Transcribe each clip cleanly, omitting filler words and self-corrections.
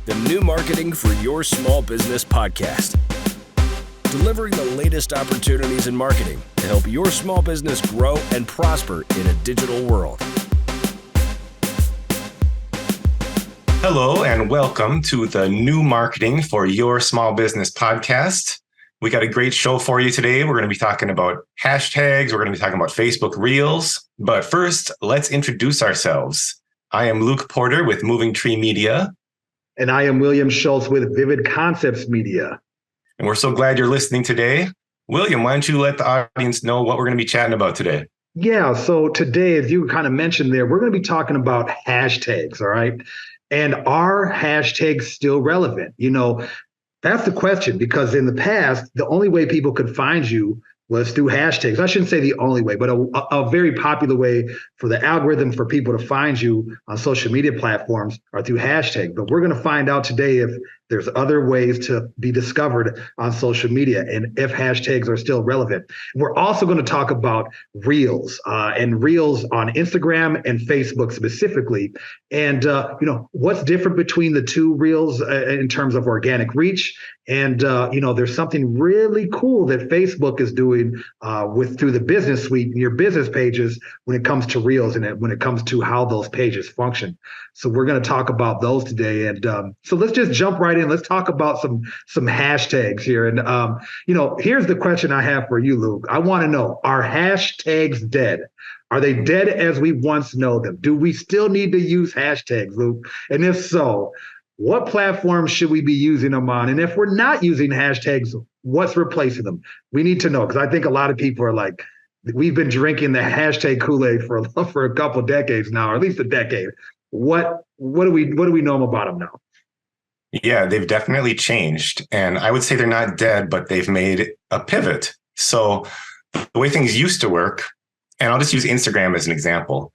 the New Marketing for Your Small Business podcast. Delivering the latest opportunities in marketing to help your small business grow and prosper in a digital world. Hello, and welcome to the New Marketing for Your Small Business podcast. We got a great show for you today. We're going to be talking about hashtags. We're going to be talking about Facebook Reels. But first, let's introduce ourselves. I am Luke Porter with Moving Tree Media. And I am William Schultz with Vivid Concepts Media. And we're so glad you're listening today. William, why don't you let the audience know what we're going to be chatting about today? Yeah, so today, as you kind of mentioned there, we're going to be talking about hashtags, all right? And are hashtags still relevant? You know, that's the question, because in the past, the only way people could find you was through hashtags. I shouldn't say the only way, but a very popular way for the algorithm for people to find you on social media platforms are through hashtags. But we're going to find out today if there's other ways to be discovered on social media and if hashtags are still relevant. We're also going to talk about Reels and Reels on Instagram and Facebook specifically. And, what's different between the two Reels in terms of organic reach. And, there's something really cool that Facebook is doing through the business suite and your business pages when it comes to Reels and when it comes to how those pages function. So we're going to talk about those today. And so let's just jump right in. Let's talk about some hashtags here. And, here's the question I have for you, Luke. I want to know, are hashtags dead? Are they dead as we once know them? Do we still need to use hashtags, Luke? And if so, what platforms should we be using them on? And if we're not using hashtags, what's replacing them? We need to know, because I think a lot of people are like, we've been drinking the hashtag Kool-Aid for a couple of decades now, or at least a decade. What do we know about them now? Yeah, they've definitely changed. And I would say they're not dead, but they've made a pivot. So the way things used to work, and I'll just use Instagram as an example.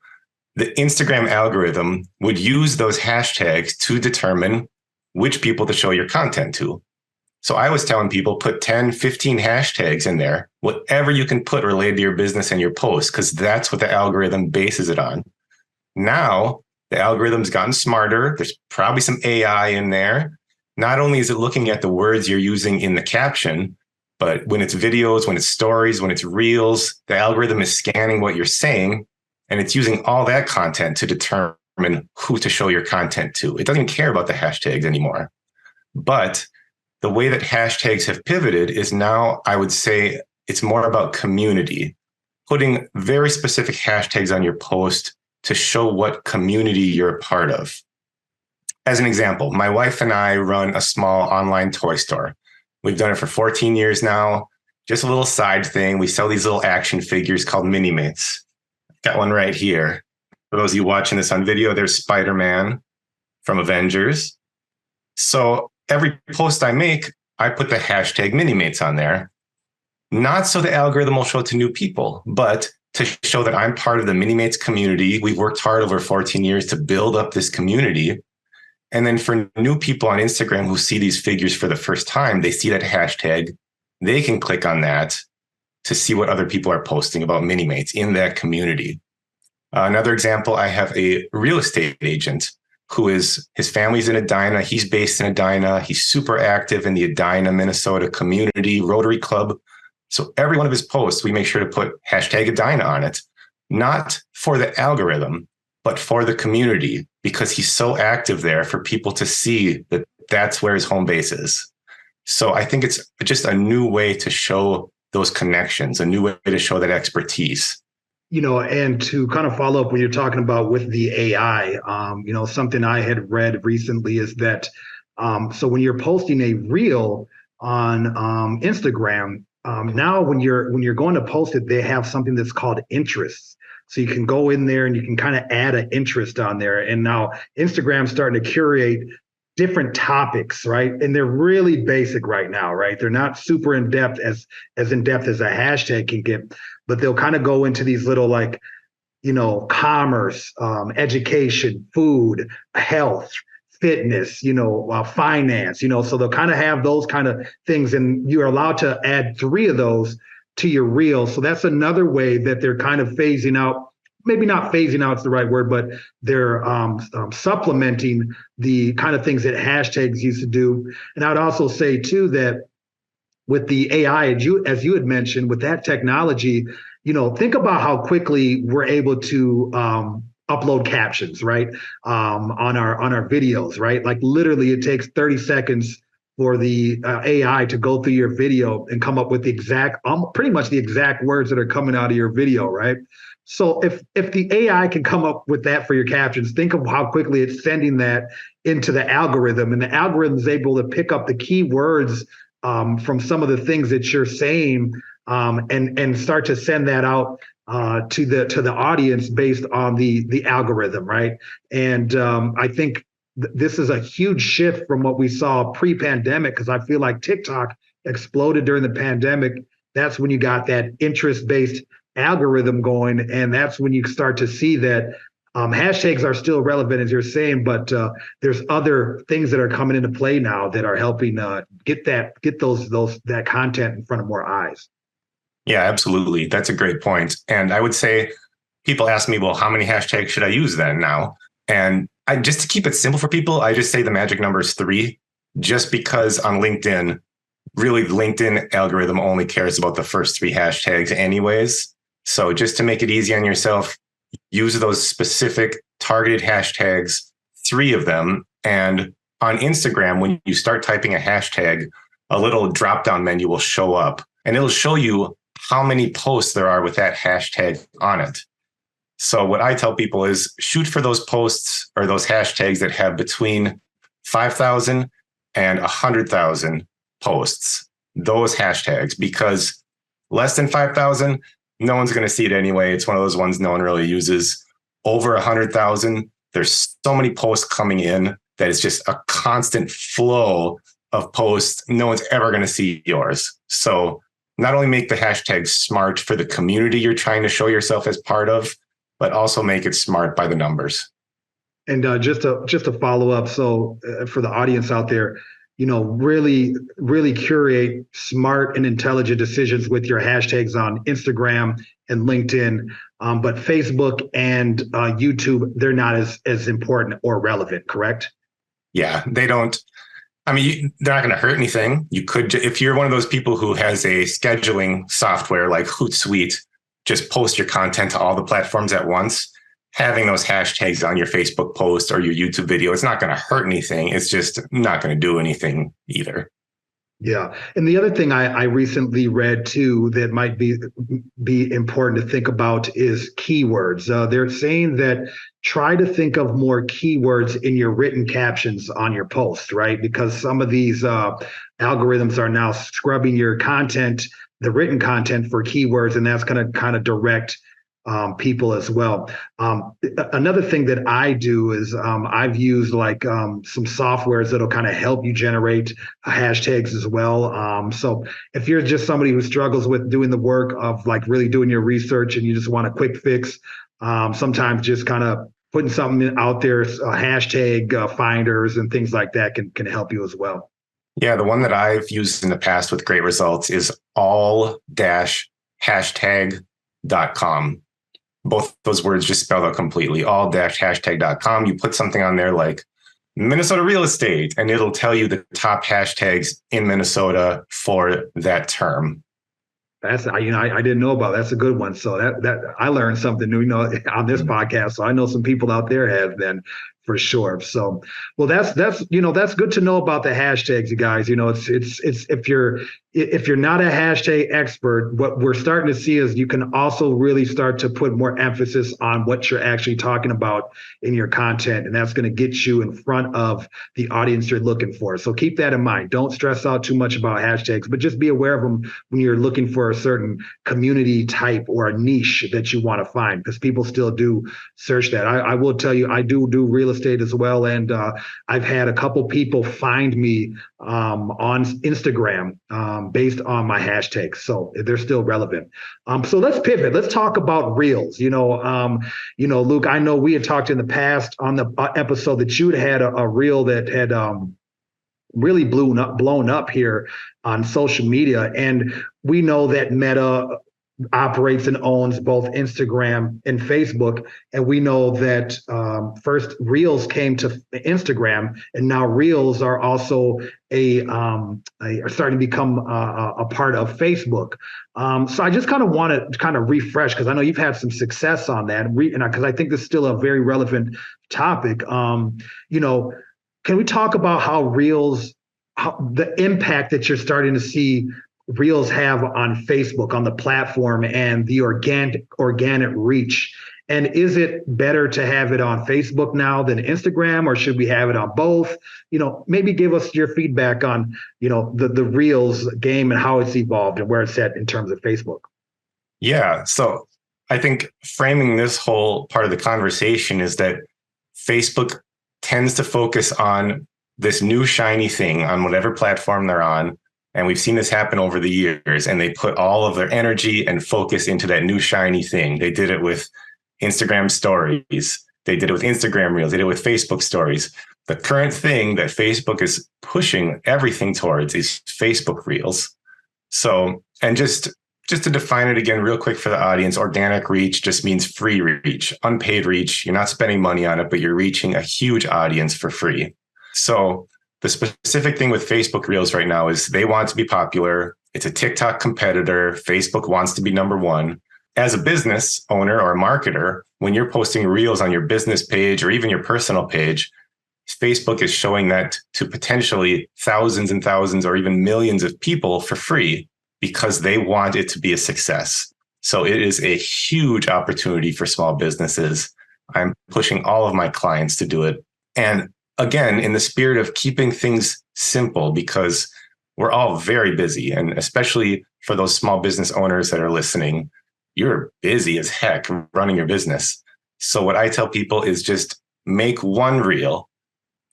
The Instagram algorithm would use those hashtags to determine which people to show your content to. So I was telling people, put 10, 15 hashtags in there, whatever you can put related to your business and your post, because that's what the algorithm bases it on. Now, the algorithm's gotten smarter. There's probably some AI in there. Not only is it looking at the words you're using in the caption, but when it's videos, when it's stories, when it's reels, the algorithm is scanning what you're saying, and it's using all that content to determine who to show your content to. It doesn't care about the hashtags anymore. But the way that hashtags have pivoted is now, I would say, it's more about community, putting very specific hashtags on your post to show what community you're a part of. As an example, my wife and I run a small online toy store. We've done it for 14 years now. Just a little side thing. We sell these little action figures called Mini-Mates. Got one right here. For those of you watching this on video, there's Spider-Man from Avengers. So every post I make, I put the hashtag Mini-Mates on there. Not so the algorithm will show it to new people, but to show that I'm part of the Mini-Mates community. We've worked hard over 14 years to build up this community. And then for new people on Instagram who see these figures for the first time, they see that hashtag, they can click on that to see what other people are posting about Mini-Mates in that community. Another example, I have a real estate agent his family's in Edina. He's based in Edina. He's super active in the Edina, Minnesota community, Rotary Club. So every one of his posts, we make sure to put hashtag Edina on it, not for the algorithm, but for the community, because he's so active there for people to see that that's where his home base is. So I think it's just a new way to show those connections, a new way to show that expertise. And to kind of follow up when you're talking about with the AI, something I had read recently is that, so when you're posting a reel on Instagram, now when you're going to post it, they have something that's called interests. So you can go in there and you can kind of add an interest on there. And now Instagram's starting to curate different topics, right? And they're really basic right now, right? They're not super in depth as in depth as a hashtag can get, but they'll kind of go into these little commerce, education, food, health, fitness, finance, so they'll kind of have those kind of things, and you're allowed to add 3 of those to your reel. So that's another way that they're kind of phasing out maybe not phasing out is the right word, but they're supplementing the kind of things that hashtags used to do. And I'd also say too that with the AI, as you had mentioned, with that technology, think about how quickly we're able to upload captions, right? On our videos, right? Like literally, it takes 30 seconds for the AI to go through your video and come up with pretty much the exact words that are coming out of your video, right? So if the AI can come up with that for your captions, think of how quickly it's sending that into the algorithm, and the algorithm is able to pick up the key words from some of the things that you're saying, and start to send that out to the audience based on the algorithm, right? And I think this is a huge shift from what we saw pre-pandemic, because I feel like TikTok exploded during the pandemic. That's when you got that interest-based algorithm going, and that's when you start to see that hashtags are still relevant, as you're saying, but there's other things that are coming into play now that are helping get that content in front of more eyes. Yeah, absolutely. That's a great point. And I would say people ask me, well, how many hashtags should I use then now? And just to keep it simple for people, I just say the magic number is 3, just because on LinkedIn, really the LinkedIn algorithm only cares about the first 3 hashtags anyways. So just to make it easy on yourself, use those specific targeted hashtags, 3 of them. And on Instagram, when you start typing a hashtag, a little drop-down menu will show up, and it'll show you how many posts there are with that hashtag on it. So what I tell people is shoot for those posts or those hashtags that have between 5,000 and 100,000 posts, those hashtags, because less than 5,000, no one's going to see it anyway. It's one of those ones no one really uses. Over 100,000, there's so many posts coming in that it's just a constant flow of posts. No one's ever going to see yours. So not only make the hashtag smart for the community you're trying to show yourself as part of, but also make it smart by the numbers. And just to follow up, so for the audience out there, really, really curate smart and intelligent decisions with your hashtags on Instagram and LinkedIn. But Facebook and YouTube, they're not as important or relevant, correct? Yeah, they don't. I mean, they're not going to hurt anything. You could, if you're one of those people who has a scheduling software like Hootsuite, just post your content to all the platforms at once. Having those hashtags on your Facebook post or your YouTube video, it's not going to hurt anything. It's just not going to do anything either. Yeah. And the other thing I recently read too that might be important to think about is keywords. They're saying that try to think of more keywords in your written captions on your post, right? Because some of these algorithms are now scrubbing your content, the written content, for keywords, and that's going to kind of direct people as well. Another thing that I do is I've used like some softwares that'll kind of help you generate hashtags as well. So if you're just somebody who struggles with doing the work of like really doing your research and you just want a quick fix, sometimes just kind of putting something out there, hashtag finders and things like that can help you as well. Yeah, the one that I've used in the past with great results is all-hashtag.com. Both those words just spelled out completely, all-hashtag.com. You put something on there like Minnesota real estate, and it'll tell you the top hashtags in Minnesota for that term. That's, I didn't know about. That's a good one. So that I learned something new, on this podcast. So I know some people out there have then, for sure. So, well, that's good to know about the hashtags, you guys. It's if you're not a hashtag expert, what we're starting to see is you can also really start to put more emphasis on what you're actually talking about in your content, and that's going to get you in front of the audience you're looking for. So keep that in mind. Don't stress out too much about hashtags, but just be aware of them when you're looking for a certain community type or a niche that you want to find, because people still do search that. I will tell you, I do real estate as well, and I've had a couple people find me on Instagram based on my hashtags, so they're still relevant. So let's pivot. Let's talk about reels. Luke, I know we had talked in the past on the episode that you had a reel that had really blown up here on social media, and we know that Meta operates and owns both Instagram and Facebook. And we know that first Reels came to Instagram, and now Reels are also are starting to become a part of Facebook. So I just kind of want to kind of refresh, because I know you've had some success on that, and because I think this is still a very relevant topic. Can we talk about how Reels, the impact that you're starting to see Reels have on Facebook, on the platform, and the organic reach? And is it better to have it on Facebook now than Instagram, or should we have it on both? Maybe give us your feedback on, the Reels game and how it's evolved and where it's at in terms of Facebook. Yeah. So I think framing this whole part of the conversation is that Facebook tends to focus on this new shiny thing on whatever platform they're on. And we've seen this happen over the years, and they put all of their energy and focus into that new shiny thing. They did it with Instagram stories. They did it with Instagram Reels. They did it with Facebook stories. The current thing that Facebook is pushing everything towards is Facebook Reels. So, and just to define it again real quick for the audience, organic reach just means free reach, unpaid reach. You're not spending money on it, but you're reaching a huge audience for free. So the specific thing with Facebook Reels right now is they want to be popular. It's a TikTok competitor. Facebook wants to be number one. As a business owner or a marketer, when you're posting Reels on your business page or even your personal page, Facebook is showing that to potentially thousands and thousands or even millions of people for free, because they want it to be a success. So it is a huge opportunity for small businesses. I'm pushing all of my clients to do it. And again, in the spirit of keeping things simple, because we're all very busy, and especially for those small business owners that are listening, you're busy as heck running your business. So what I tell people is just make one reel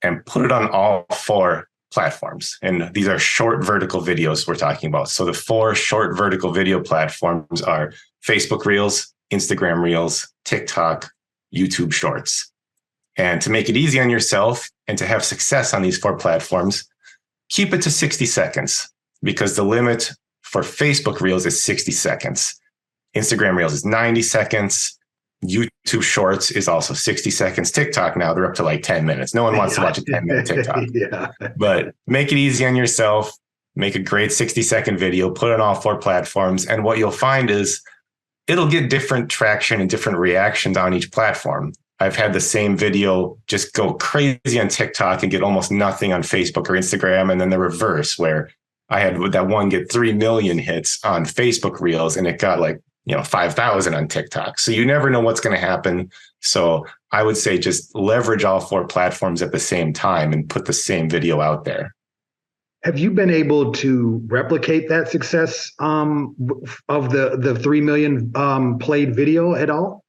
and put it on all 4 platforms. And these are short vertical videos we're talking about. So the 4 short vertical video platforms are Facebook Reels, Instagram Reels, TikTok, YouTube Shorts. And to make it easy on yourself and to have success on these 4 platforms, keep it to 60 seconds, because the limit for Facebook Reels is 60 seconds. Instagram Reels is 90 seconds. YouTube Shorts is also 60 seconds. TikTok now, they're up to like 10 minutes. No one wants to watch a 10-minute TikTok. Yeah. But make it easy on yourself. Make a great 60-second video, put it on all 4 platforms. And what you'll find is it'll get different traction and different reactions on each platform. I've had the same video just go crazy on TikTok and get almost nothing on Facebook or Instagram. And then the reverse, where I had that one get 3 million hits on Facebook Reels and it got like, 5,000 on TikTok. So you never know what's going to happen. So I would say just leverage all 4 platforms at the same time and put the same video out there. Have you been able to replicate that success of the 3 million played video at all?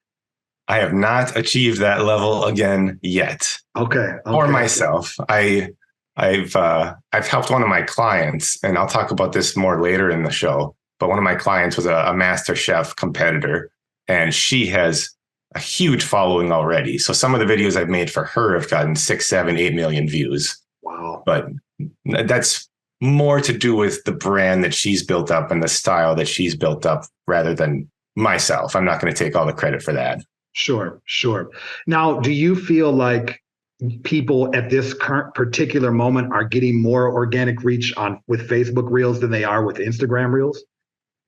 I have not achieved that level again yet. Okay. Or myself. I've helped one of my clients, and I'll talk about this more later in the show. But one of my clients was a Master Chef competitor, and she has a huge following already. So some of the videos I've made for her have gotten 6, 7, 8 million views. Wow. But that's more to do with the brand that she's built up and the style that she's built up rather than myself. I'm not going to take all the credit for that. Sure. Now, do you feel like people at this current particular moment are getting more organic reach with Facebook Reels than they are with Instagram Reels?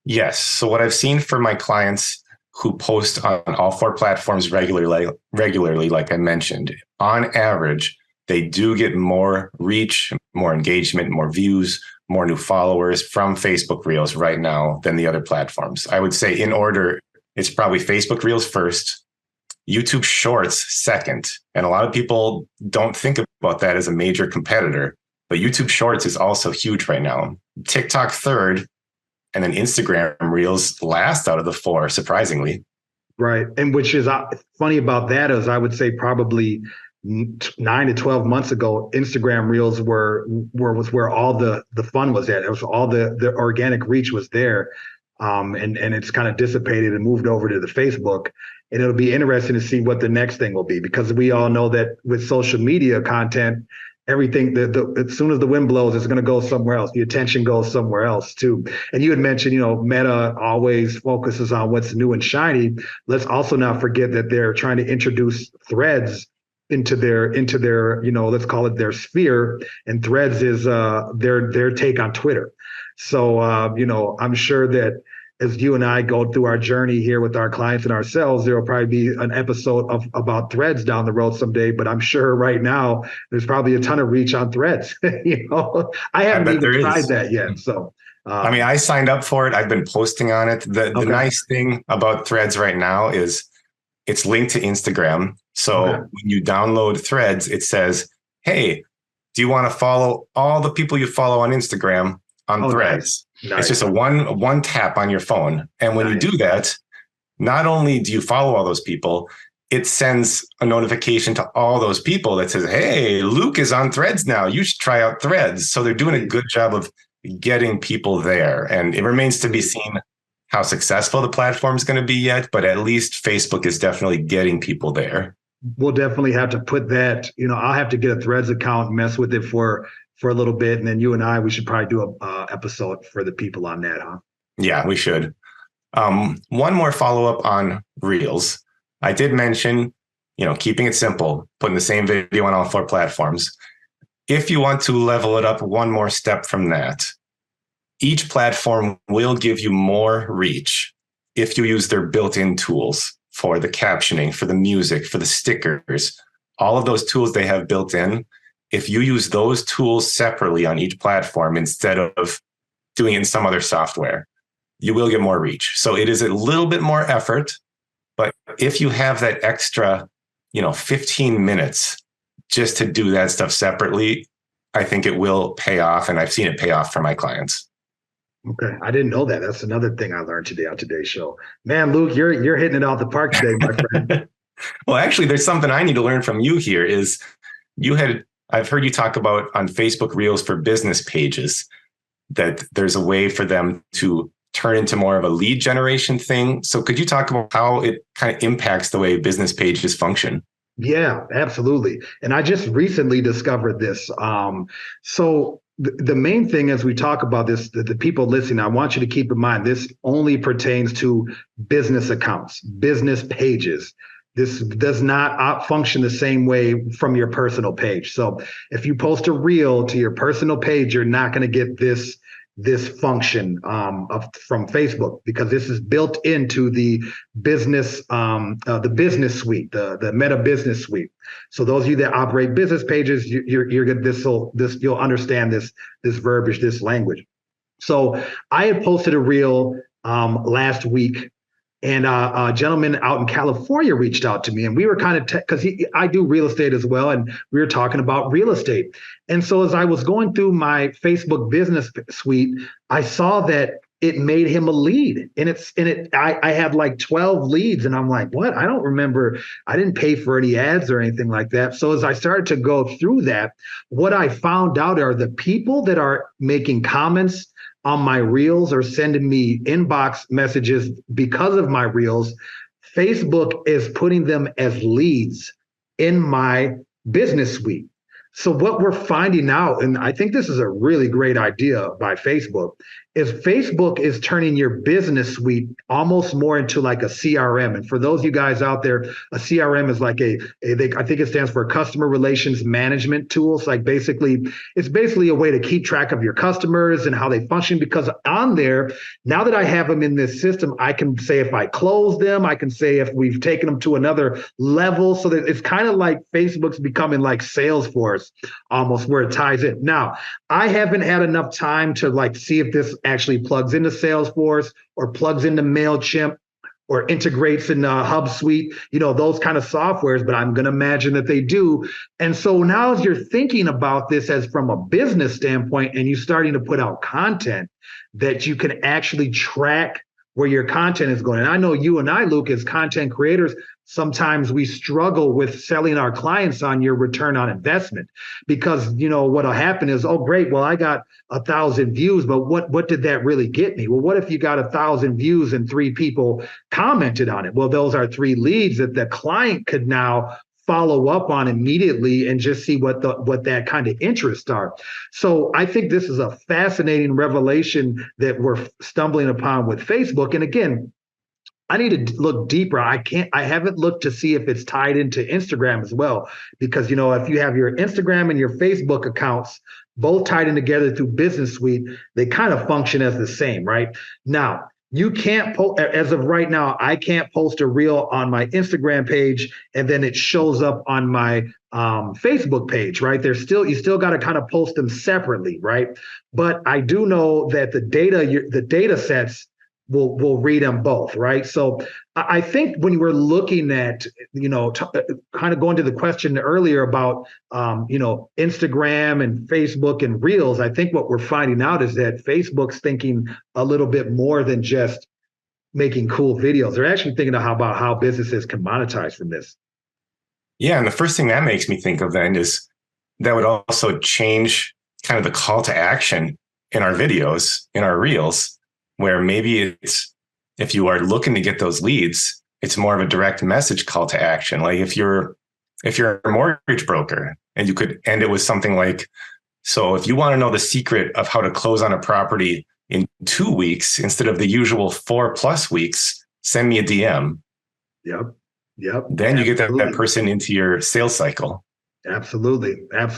Yes. So what I've seen for my clients who post on all 4 platforms regularly, like I mentioned, on average, they do get more reach, more engagement, more views, more new followers from Facebook Reels right now than the other platforms. I would say in order, it's probably Facebook Reels first, YouTube Shorts second. And a lot of people don't think about that as a major competitor, but YouTube Shorts is also huge right now. TikTok third, and then Instagram Reels last out of the 4, surprisingly. Right. And which is funny about that is I would say probably 9 to 12 months ago, Instagram Reels was where all the fun was at. It was all the organic reach was there. And it's kind of dissipated and moved over to the Facebook. And it'll be interesting to see what the next thing will be, because we all know that with social media content, everything, as soon as the wind blows, it's going to go somewhere else. The attention goes somewhere else too. And you had mentioned, Meta always focuses on what's new and shiny. Let's also not forget that they're trying to introduce Threads into their, let's call it their sphere. And Threads is their take on Twitter. So, I'm sure that as you and I go through our journey here with our clients and ourselves, there will probably be an episode about Threads down the road someday. But I'm sure right now there's probably a ton of reach on Threads. I haven't even tried that yet. So, I signed up for it. I've been posting on it. The nice thing about Threads right now is it's linked to Instagram. So when you download Threads, it says, "Hey, do you want to follow all the people you follow on Instagram on Threads?" Nice. It's just a one tap on your phone. And when you do that, not only do you follow all those people, it sends a notification to all those people that says, "Hey, Luke is on Threads now. You should try out Threads." So they're doing a good job of getting people there. And it remains to be seen how successful the platform is going to be yet, but at least Facebook is definitely getting people there. We'll definitely have to put that, I'll have to get a Threads account, mess with it for a little bit. And then you and I, we should probably do a episode for the people on that, huh? Yeah, we should. One more follow-up on Reels. I did mention, keeping it simple, putting the same video on all 4 platforms. If you want to level it up one more step from that, each platform will give you more reach if you use their built-in tools for the captioning, for the music, for the stickers, all of those tools they have built in. If you use those tools separately on each platform instead of doing it in some other software, you will get more reach. So it is a little bit more effort, but if you have that extra, 15 minutes just to do that stuff separately, I think it will pay off. And I've seen it pay off for my clients. Okay. I didn't know that. That's another thing I learned today on today's show. Man, Luke, you're hitting it out the park today, my friend. Well, actually, there's something I need to learn from you here is I've heard you talk about on Facebook Reels for business pages that there's a way for them to turn into more of a lead generation thing. So could you talk about how it kind of impacts the way business pages function? Yeah, absolutely. And I just recently discovered this. So the main thing as we talk about this, the people listening, I want you to keep in mind, this only pertains to business accounts, business pages. This does not function the same way from your personal page. So if you post a reel to your personal page, you're not going to get this function from Facebook, because this is built into the business suite, the Meta Business Suite. So those of you that operate business pages, you're good. You'll understand this verbiage, this language. So I had posted a reel last week. And a gentleman out in California reached out to me, and we were kind of because I do real estate as well, and we were talking about real estate. And so as I was going through my Facebook business suite, I saw that it made him a lead, and I had like 12 leads, and I'm like, what? I don't remember. I didn't pay for any ads or anything like that. So as I started to go through that, what I found out are the people that are making comments on my reels or sending me inbox messages because of my reels, Facebook is putting them as leads in my business suite. So what we're finding out, and I think this is a really great idea by Facebook, is Facebook is turning your business suite almost more into like a CRM. And for those of you guys out there, a CRM is like I think it stands for customer relations management tools. Like it's basically a way to keep track of your customers and how they function, because on there, now that I have them in this system, I can say if I close them, I can say if we've taken them to another level. So that it's kind of like Facebook's becoming like Salesforce almost, where it ties in. Now, I haven't had enough time to like see if this actually plugs into Salesforce or plugs into MailChimp or integrates in HubSuite, those kind of softwares, but I'm going to imagine that they do. And so now as you're thinking about this as from a business standpoint, and you're starting to put out content, that you can actually track where your content is going. And I know you and I, Luke, as content creators, sometimes we struggle with selling our clients on your return on investment, because what'll happen is, oh great, well I got 1,000 views, but what did that really get me? Well, what if you got 1,000 views and 3 people commented on it? Well, those are 3 leads that the client could now follow up on immediately and just see what that kind of interests are. So I think this is a fascinating revelation that we're stumbling upon with Facebook. And again, I need to look deeper. I haven't looked to see if it's tied into Instagram as well, because, you know, if you have your Instagram and your Facebook accounts both tied in together through Business Suite, they kind of function as the same, right? Now, you can't post, as of right now, I can't post a reel on my Instagram page and then it shows up on my Facebook page, right? You still got to kind of post them separately, right? But I do know that the data sets will read them both, right? So I think when we're looking at, you know, kind of going to the question earlier about, you know, Instagram and Facebook and Reels, I think what we're finding out is that Facebook's thinking a little bit more than just making cool videos. They're actually thinking about how businesses can monetize from this. Yeah, and the first thing that makes me think of then is that would also change kind of the call to action in our videos, in our Reels, where maybe it's, if you are looking to get those leads, it's more of a direct message call to action. Like if you're a mortgage broker and you could end it with something like, so if you want to know the secret of how to close on a property in 2 weeks instead of the usual 4+ weeks, send me a DM. Yep. Then you get that person into your sales cycle. Absolutely.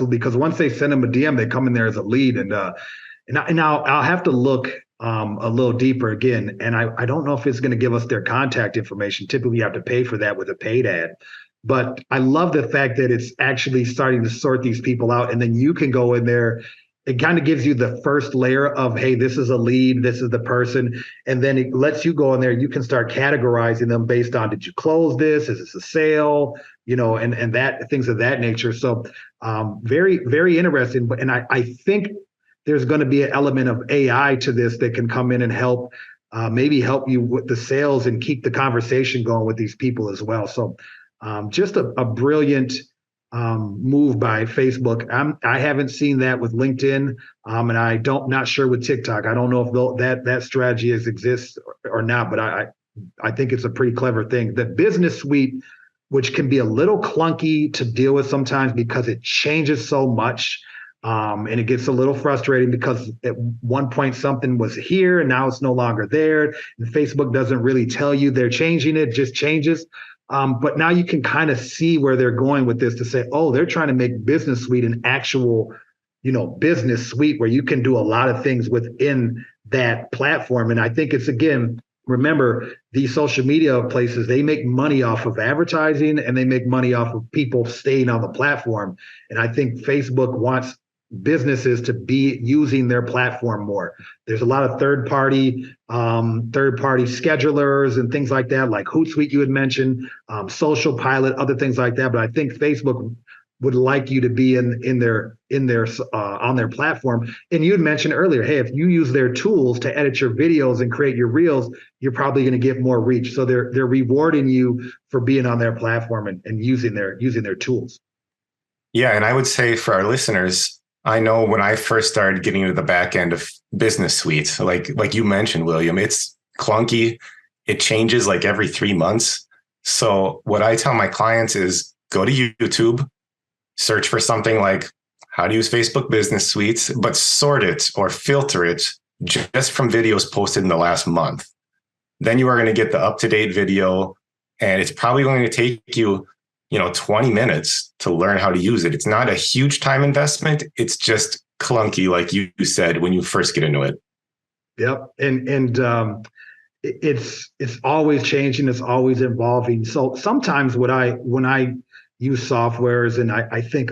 Because once they send them a DM, they come in there as a lead, and I'll have to look a little deeper again. And I don't know if it's going to give us their contact information. Typically, you have to pay for that with a paid ad. But I love the fact that it's actually starting to sort these people out. And then you can go in there. It kind of gives you the first layer of, hey, this is a lead, this is the person. And then it lets you go in there. You can start categorizing them based on, did you close this? Is this a sale? You know, and that things of that nature. So very, very interesting. And I think there's going to be an element of AI to this that can come in and help, maybe help you with the sales and keep the conversation going with these people as well. So just a brilliant move by Facebook. I haven't seen that with LinkedIn, and not sure with TikTok. I don't know if that strategy exists or not, but I think it's a pretty clever thing. The Business Suite, which can be a little clunky to deal with sometimes because it changes so much. And it gets a little frustrating because at one point something was here and now it's no longer there. And Facebook doesn't really tell you they're changing it, just changes. But now you can kind of see where they're going with this to say, oh, they're trying to make Business Suite an actual, you know, business suite where you can do a lot of things within that platform. And I think it's, again, remember, these social media places, they make money off of advertising and they make money off of people staying on the platform. And I think Facebook wants businesses to be using their platform more. There's a lot of third-party schedulers and things like that, like Hootsuite you had mentioned, Social Pilot, other things like that. But I think Facebook would like you to be in their on their platform. And you had mentioned earlier, hey, if you use their tools to edit your videos and create your reels, you're probably going to get more reach. So they're rewarding you for being on their platform and using their tools. Yeah, and I would say for our listeners, I know when I first started getting into the back end of Business Suite, like you mentioned, William, it's clunky. It changes like every 3 months. So what I tell my clients is go to YouTube, search for something like how to use Facebook Business Suites, but sort it or filter it just from videos posted in the last month. Then you are going to get the up-to-date video, and it's probably going to take you 20 minutes to learn how to use it. It's not a huge time investment. It's just clunky, like you said, when you first get into it. Yep. And it's always changing. It's always evolving. So sometimes when I use softwares and I think,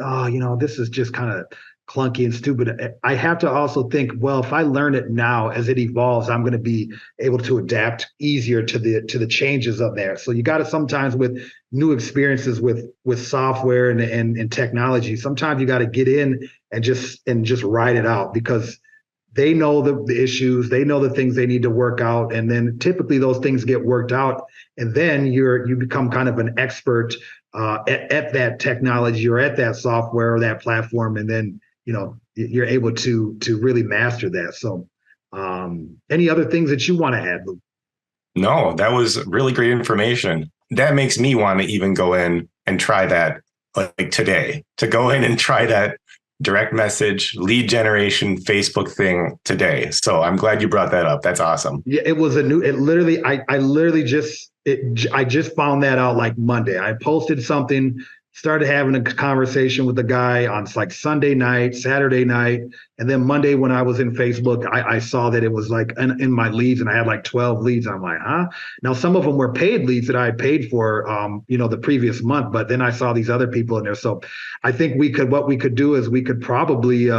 this is just kind of clunky and stupid, I have to also think, well, if I learn it now as it evolves, I'm going to be able to adapt easier to the changes of there. So you got to sometimes with new experiences with software and technology, sometimes you got to get in and just ride it out, because they know the issues, they know the things they need to work out, and then typically those things get worked out, and then you become kind of an expert at that technology or at that software or that platform, and then you're able to really master that. So any other things that you want to add, Luke? No, that was really great information. That makes me want to even go in and try that like today, to go in and try that direct message lead generation Facebook thing today. So I'm glad you brought that up. That's awesome. Yeah, it was it literally, I literally I just found that out like Monday. I posted something, started having a conversation with the guy on like Sunday night, Saturday night. And then Monday when I was in Facebook, I saw that it was like in my leads, and I had like 12 leads. I'm like, huh? Now, some of them were paid leads that I had paid for, the previous month, but then I saw these other people in there. So I think what we could do is we could probably,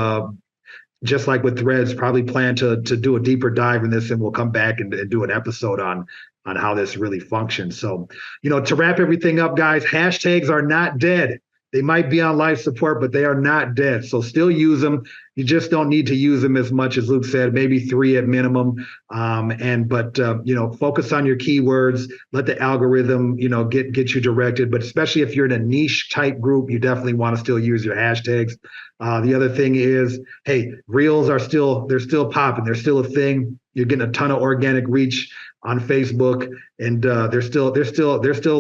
just like with Threads, probably plan to do a deeper dive in this, and we'll come back and do an episode on how this really functions. So, to wrap everything up, guys, hashtags are not dead. They might be on life support, but they are not dead. So still use them. You just don't need to use them as much as Luke said, maybe 3 at minimum. Focus on your keywords. Let the algorithm, get you directed. But especially if you're in a niche type group, you definitely want to still use your hashtags. The other thing is, hey, reels they're still popping. They're still a thing. You're getting a ton of organic reach on Facebook, and they're still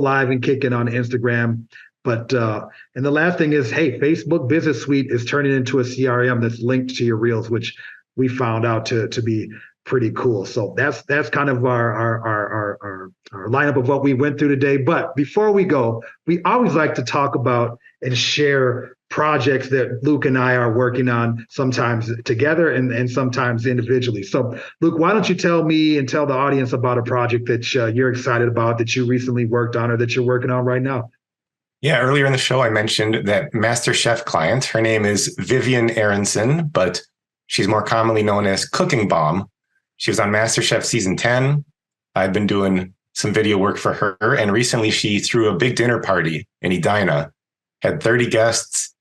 live and kicking on Instagram. But and the last thing is, hey, Facebook Business Suite is turning into a CRM that's linked to your reels, which we found out to be pretty cool. So that's kind of our lineup of what we went through today. But before we go, we always like to talk about and share projects that Luke and I are working on, sometimes together and sometimes individually. So Luke, why don't you tell me and tell the audience about a project that you're excited about, that you recently worked on, or that you're working on right now? Yeah, earlier in the show, I mentioned that MasterChef client. Her name is Vivian Aronson, but she's more commonly known as Cooking Bomb. She was on MasterChef season 10. I've been doing some video work for her, and recently she threw a big dinner party in Edina, had 30 guests,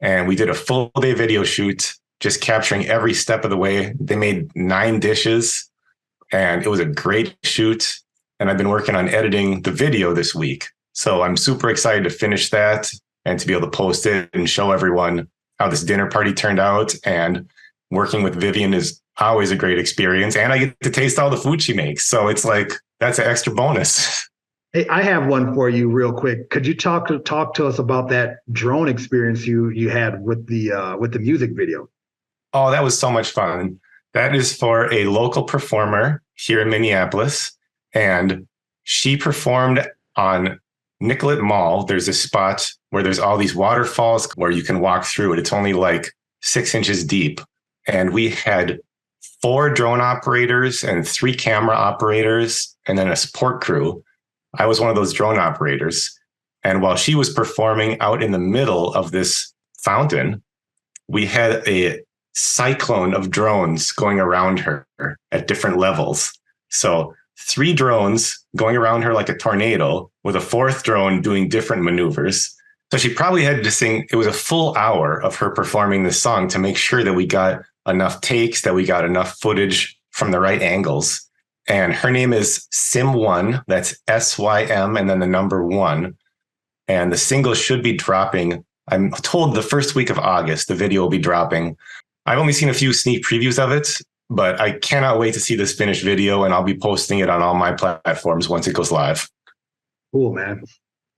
and we did a full day video shoot, just capturing every step of the way. They made 9 dishes, and it was a great shoot. And I've been working on editing the video this week. So I'm super excited to finish that and to be able to post it and show everyone how this dinner party turned out. And working with Vivian is always a great experience. And I get to taste all the food she makes. So it's like, that's an extra bonus. Hey, I have one for you real quick. Could you talk to us about that drone experience you had with the music video? Oh, that was so much fun. That is for a local performer here in Minneapolis. And she performed on Nicollet Mall. There's a spot where there's all these waterfalls where you can walk through it. It's only like 6 inches deep. And we had 4 drone operators and 3 camera operators and then a support crew. I was one of those drone operators. And while she was performing out in the middle of this fountain, we had a cyclone of drones going around her at different levels. So 3 drones going around her like a tornado, with a 4th drone doing different maneuvers. So she probably had to sing. It was a full hour of her performing this song to make sure that we got enough takes, that we got enough footage from the right angles. And her name is Sym1. That's SYM and then the number 1. And the single should be dropping. I'm told the first week of August, the video will be dropping. I've only seen a few sneak previews of it, but I cannot wait to see this finished video, and I'll be posting it on all my platforms once it goes live. Cool, man.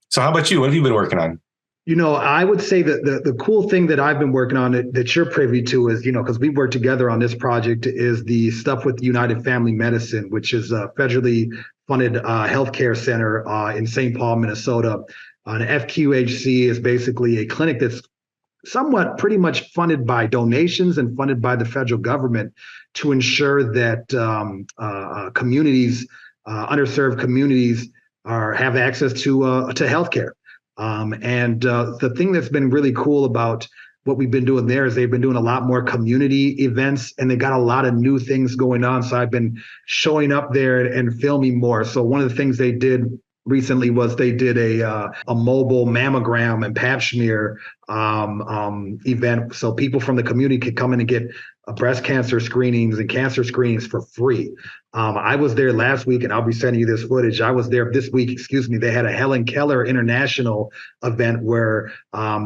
So how about you? What have you been working on? I would say that the cool thing that I've been working on that you're privy to is, because we worked together on this project, is the stuff with United Family Medicine, which is a federally funded healthcare center in St. Paul, Minnesota. An FQHC is basically a clinic that's somewhat pretty much funded by donations and funded by the federal government to ensure that communities, underserved communities, have access to healthcare. The thing that's been really cool about what we've been doing there is they've been doing a lot more community events, and they got a lot of new things going on. So I've been showing up there and filming more. So one of the things they did recently was they did a mobile mammogram and pap smear event, so people from the community could come in and get breast cancer screenings and cancer screenings for free. I was there last week, and I'll be sending you this footage. I was there this week, They had a Helen Keller International event where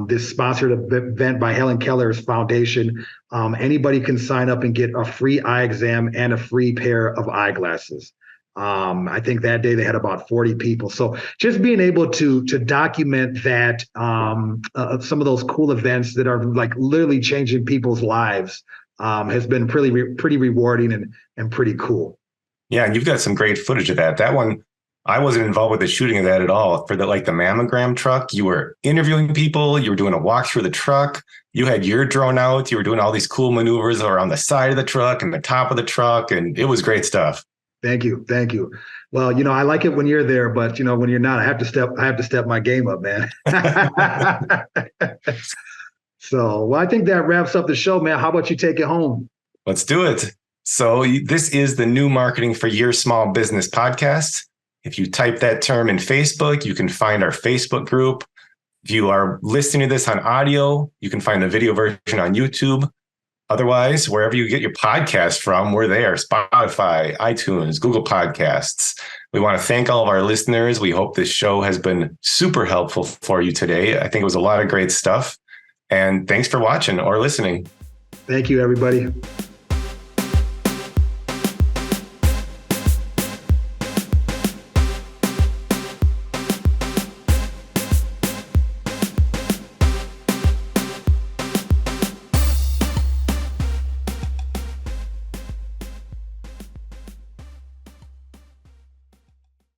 this sponsored event by Helen Keller's foundation. Anybody can sign up and get a free eye exam and a free pair of eyeglasses. I think that day they had about 40 people. So just being able to document that, some of those cool events that are like literally changing people's lives, has been pretty rewarding and pretty cool. Yeah, and you've got some great footage of that. That one, I wasn't involved with the shooting of that at all. For the mammogram truck, you were interviewing people, you were doing a walk through the truck, you had your drone out, you were doing all these cool maneuvers around the side of the truck and the top of the truck, and it was great stuff. Thank you. Well, I like it when you're there, but when you're not, I have to step my game up, man. So, well, I think that wraps up the show, man. How about you take it home? Let's do it. So this is the New Marketing for Your Small Business podcast. If you type that term in Facebook, you can find our Facebook group. If you are listening to this on audio, you can find the video version on YouTube. Otherwise, wherever you get your podcast from, we're there. Spotify, iTunes, Google Podcasts. We want to thank all of our listeners. We hope this show has been super helpful for you today. I think it was a lot of great stuff. And thanks for watching or listening. Thank you, everybody.